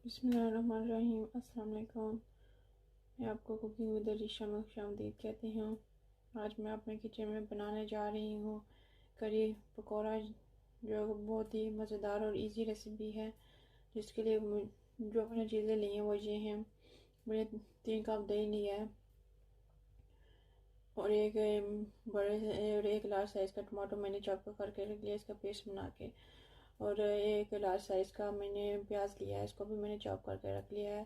बिस्मिल्लाहिर्रहमानिर्रहीम। अस्सलाम वालेकुम। मैं आपको कुकिंग विद रीशा में खुशामदीद कहती हूँ। आज मैं अपने किचन में बनाने जा रही हूँ करी पकौड़ा, जो बहुत ही मज़ेदार और इजी रेसिपी है। जिसके लिए जो मैंने चीज़ें ली हैं वो ये हैं। मैंने 3 कप दही लिया है और एक लार्ज साइज़ का टमाटो मैंने चॉप करके रख लिया, इसका पेस्ट बना के। और एक लार्ज साइज़ का मैंने प्याज लिया है, इसको भी मैंने चॉप करके रख लिया है।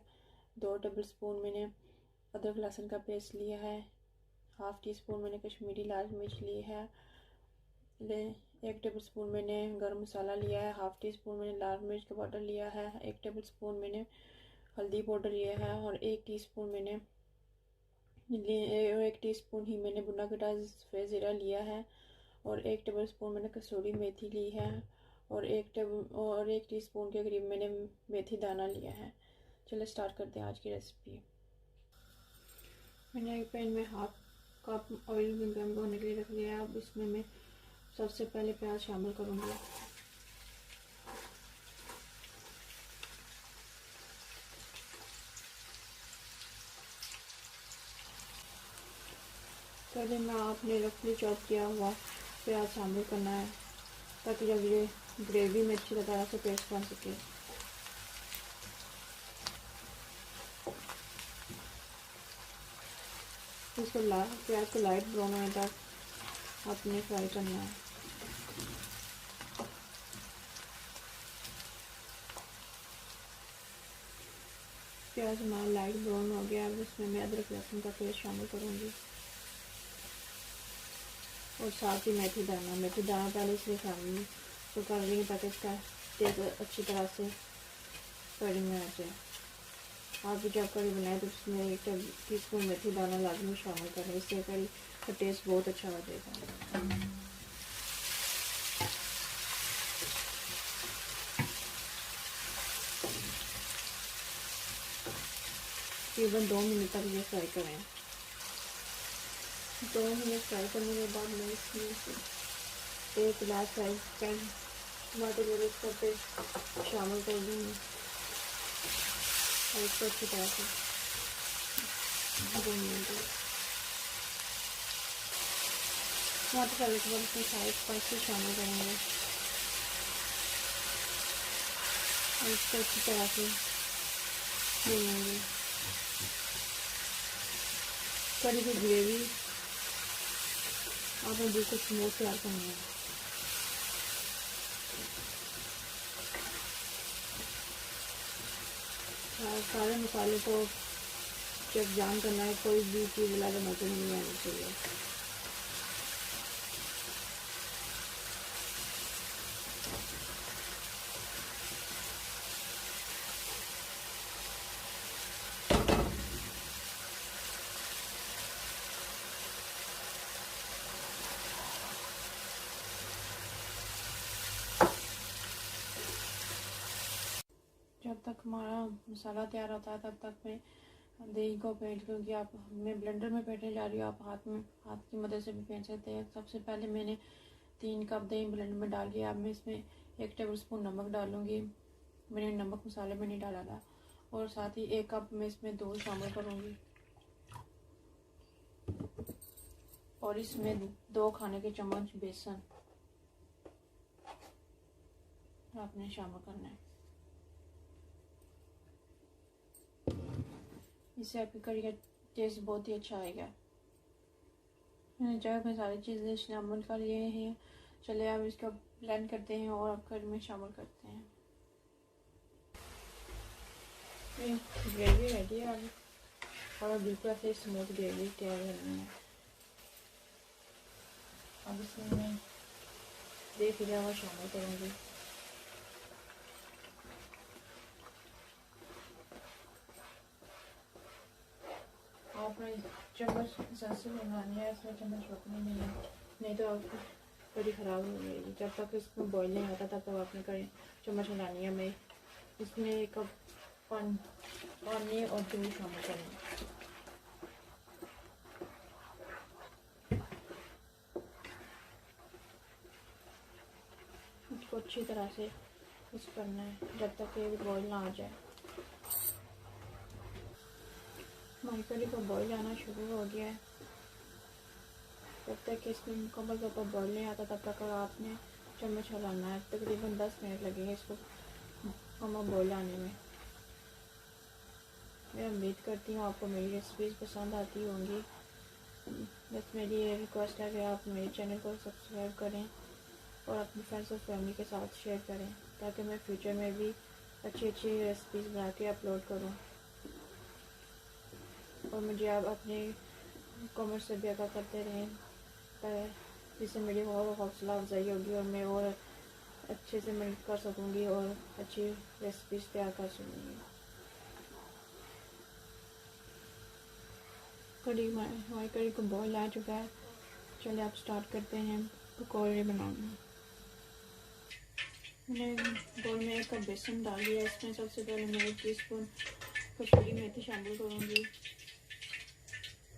2 टेबल स्पून मैंने अदरक लहसुन का पेस्ट लिया है। हाफ़ टी स्पून मैंने कश्मीरी लाल मिर्च ली है। 1 टेबल स्पून मैंने गरम मसाला लिया है। हाफ़ टी स्पून मैंने लाल मिर्च का पाउडर लिया है। 1 टेबल स्पून मैंने हल्दी पाउडर लिया है और 1 टीस्पून ही मैंने भुना कटा सफ़ेद ज़ीरा लिया है। और 1 टेबल स्पून मैंने कसूरी मेथी ली है और 1 टीस्पून के करीब मैंने मेथी दाना लिया है। चलो स्टार्ट करते हैं आज की रेसिपी। मैंने एक पैन में हाफ कप ऑयल गर्म होने के लिए रख लिया है। अब इसमें मैं सबसे पहले प्याज शामिल करूँगी। पहले मैं आपने रफली चॉप किया हुआ प्याज शामिल करना है ताकि जब ये ग्रेवी में अच्छी तरह से पेस्ट बन सके। इसको प्याज को लाइट ब्राउन होने तक आपने फ्राई करना है। प्याज हमारा लाइट ब्राउन हो गया। अब इसमें मैं अदरक लहसुन का पेस्ट शामिल करूँगी और साथ ही मेथी दाना पहले से शामिल तो कर रही हूँ ताकि इसका टेस्ट अच्छी तरह से करी में आ जाए। आप भी जब करी बनाए तो उसमें 1 टीस्पून मेथी दाना लाजमी शामिल करें, इससे करी का टेस्ट बहुत अच्छा लगेगा। तकरीबन 2 मिनट तक ये फ्राई करें। 2 मिनट फ्राई करने के बाद मैं इसमें 1 गिलास साइज टमाटर को इसका पेस्ट शामिल कर दूँगी और इसको अच्छी तरह से भून लूँगी। टमाटर डालने के बाद इसमें सारे स्पाइसेस शामिल करेंगे और इसको अच्छी तरह से भून लेंगे। करी की ग्रेवी आपने बिल्कुल स्मूथ तैयार करनी है। सारे मसाले को जब जान करना है, कोई भी चीज़ लगा नजर नहीं आनी चाहिए। जब तक हमारा मसाला तैयार होता है तब तक मैं दही को फेंट, क्योंकि आप मैं ब्लेंडर में फेंटने जा रही हूँ, आप हाथ की मदद से भी फेंट सकते हैं। सबसे पहले मैंने 3 कप दही ब्लेंडर में डाल दिया। अब मैं इसमें 1 टेबल स्पून नमक डालूँगी। मैंने नमक मसाले में नहीं डाला था। और साथ ही 1 कप मैं इसमें दूध शामिल करूँगी और इसमें 2 खाने के चम्मच बेसन आपने शामिल करना है। इससे आपकी करी का टेस्ट बहुत ही अच्छा आएगा। मैंने जगह में सारी चीज़ें शामिल कर लिए हैं। चलिए अब इसका ब्लेंड करते हैं और अब करी में शामिल करते हैं। ग्रेवी रेडी है और बिल्कुल ऐसे स्मूथ ग्रेवी तैयार करनी है। अब इसमें मैं दही फिरा हुआ शामिल करूँगी। आपने चम्मच से बनानी है, इसमें चम्मच रखनी नहीं तो आपकी करी ख़राब हो जाएगी। जब तक इसमें बॉईल नहीं आता तब तक आपने करी चम्मच हिलानी है। मैं इसमें 1 कप पानी और दूध शामिल करेंगे। इसको अच्छी तरह से मिक्स करना है जब तक ये बॉईल ना आ जाए। हमारी कढ़ी का बॉईल आना शुरू हो गया है। जब तक इसमें मुकम्मल तौर पर बॉईल नहीं आता तब तक आपने चम्मच हिलाना है। तकरीबन 10 मिनट लगेंगे इसको मुकम्मल बॉईल आने में। मैं उम्मीद करती हूँ आपको मेरी रेसिपीज़ पसंद आती होंगी। बस मेरी ये रिक्वेस्ट है कि आप मेरे चैनल को सब्सक्राइब करें और अपनी फ्रेंड्स और फैमिली के साथ शेयर करें, ताकि मैं फ्यूचर में भी अच्छी अच्छी रेसिपीज़ बना के अपलोड करूँ। और मुझे आप अपने कमेंट से भी आगाह करते रहें, जिससे मेरी और हौसला अफजाई होगी और मैं और अच्छे से मेहनत कर सकूँगी और अच्छी रेसिपीज़ तैयार कर सकूँगी। हमारी कढ़ी को बॉईल आ चुका है। चलिए आप स्टार्ट करते हैं पकौड़े बनाना। मैंने बोल में 1 कप बेसन डाल दिया। इसमें सबसे पहले मैं 1 टीस्पून कसूरी मेथी शामिल करूँगी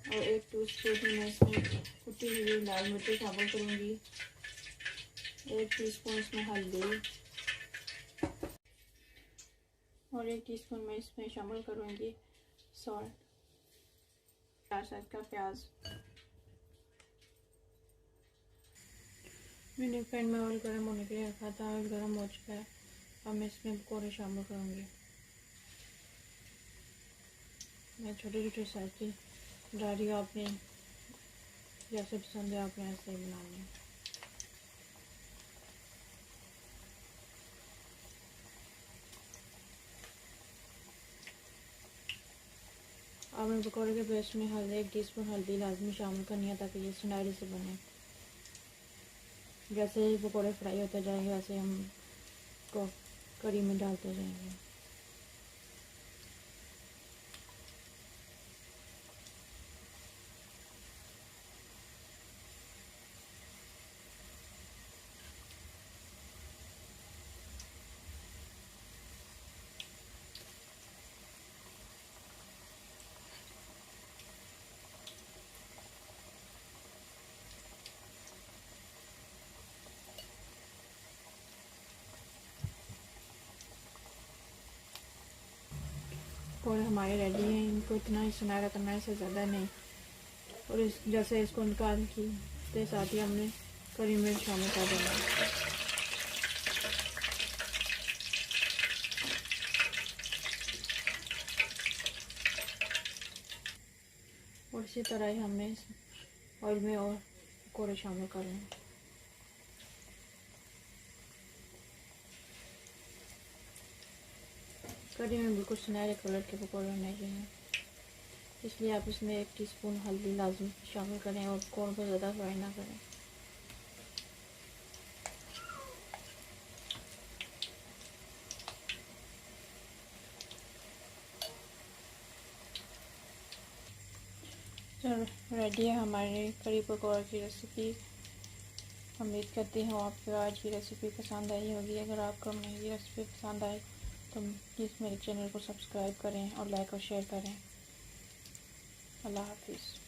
और 1 टीस्पून मैं इसमें कुटी हुई लाल मिर्च शामिल करूँगी। 1 टीस्पून इसमें हल्दी और 1 टीस्पून मैं इसमें शामिल करूँगी सॉल्ट। 4 साइज का प्याज। मैंने पैन में ऑयल गर्म होने के लिए रखा था। ऑयल गर्म हो चुका है। अब मैं इसमें पकौड़े शामिल करूँगी। मैं छोटे छोटे साइज की डाल रही हूँ। आपने जैसे पसंद है आपने ऐसे ही बनानी है। अब मैं पकौड़े के पेस्ट में 1 टीस्पून हल्दी लाजमी शामिल करनी है, ताकि ये सुनहरी से बने। जैसे ही पकौड़े फ्राई होते जाएंगे वैसे हम को कढ़ी में डालते जाएंगे। पकौड़े हमारे रेडी हैं। इनको इतना ही सुनहरा करना है, इससे ज़्यादा नहीं। और इस जैसे इसको निकाल के साथ ही हमने कढ़ी में शामिल कर देना है। और इसी तरह ही हमने ऑयल में और पकौड़े शामिल कर लें। कढ़ी में बिल्कुल सुनहरे कलर के पकौड़े होने चाहिए, इसलिए आप इसमें 1 टीस्पून हल्दी लाजमी शामिल करें और पकौड़ों को ज़्यादा फ्राई ना करें। तो रेडी है हमारी कढ़ी पकौड़े की रेसिपी। उम्मीद करती हूँ आपको आज की रेसिपी पसंद आई होगी। अगर आपको मेरी रेसिपी पसंद आए तो प्लीज़ मेरे चैनल को सब्सक्राइब करें और लाइक और शेयर करें। अल्लाह हाफिज़।